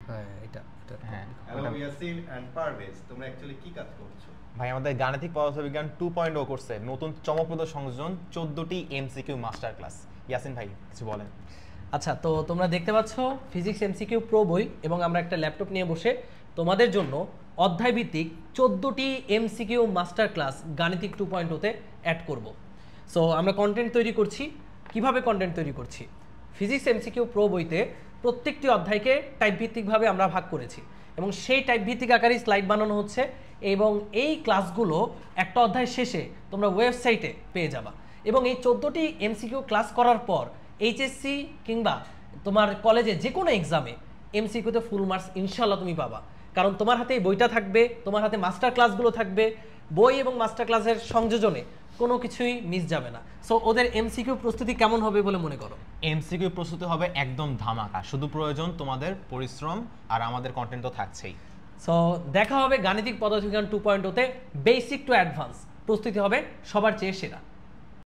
হ্যাঁ এটা হ্যাঁ হ্যালো ইয়াসিন এন্ড পারভেজ, তোমরা অ্যাকচুয়ালি কি কাজ করছো? ভাই আমাদের গাণিতিক পদার্থবিজ্ঞান 2.0 কোর্সে নতুন চমকপ্রদ সংযোজন 14টি এমসিকিউ মাস্টার ক্লাস। ইয়াসিন ভাই কিছু বলেন। আচ্ছা, তো তোমরা দেখতে পাচ্ছ ফিজিক্স এমসিকিউ প্রো বই, এবং আমরা একটা ল্যাপটপ নিয়ে বসে তোমাদের জন্য অধ্যায়ভিত্তিক 14টি এমসিকিউ মাস্টার ক্লাস গাণিতিক 2.0-তে অ্যাড করব। সো আমরা কন্টেন্ট তৈরি করছি। কিভাবে কন্টেন্ট তৈরি করছি? ফিজিক্স এমসিকিউ প্রো বইতে প্রত্যেকটি অধ্যায়কে টাইপ ভিত্তিকভাবে আমরা ভাগ করেছি, এবং সেই টাইপ ভিত্তিক আকারে স্লাইড বানানো হচ্ছে, এবং এই ক্লাসগুলো একটা অধ্যায় শেষে তোমরা ওয়েবসাইটে পেয়ে যাবা। এবং এই 14টি এমসিকিউ ক্লাস করার পর এইচএসসি কিংবা তোমার কলেজে যে কোনো এক্সামে এমসিকিউতে ফুল মার্কস ইনশাল্লাহ তুমি পাবা, কারণ তোমার হাতে এই বইটা থাকবে, তোমার হাতে মাস্টার ক্লাসগুলো থাকবে। বই এবং মাস্টার ক্লাসের সংযোজনে কোনো কিছুই মিস যাবে না। সো ওদের এমসিকিউ প্রস্তুতি কেমন হবে বলে মনে করো? এমসিকিউ প্রস্তুতি হবে একদম ধামাকা, শুধু প্রয়োজন তোমাদের পরিশ্রম, আর আমাদের কন্টেন্ট তো থাকছেই। সো দেখা হবে গাণিতিক পদার্থবিজ্ঞান 2.0-তে বেসিক টু অ্যাডভান্স। প্রস্তুতি হবে সবার চেয়ে সেরা।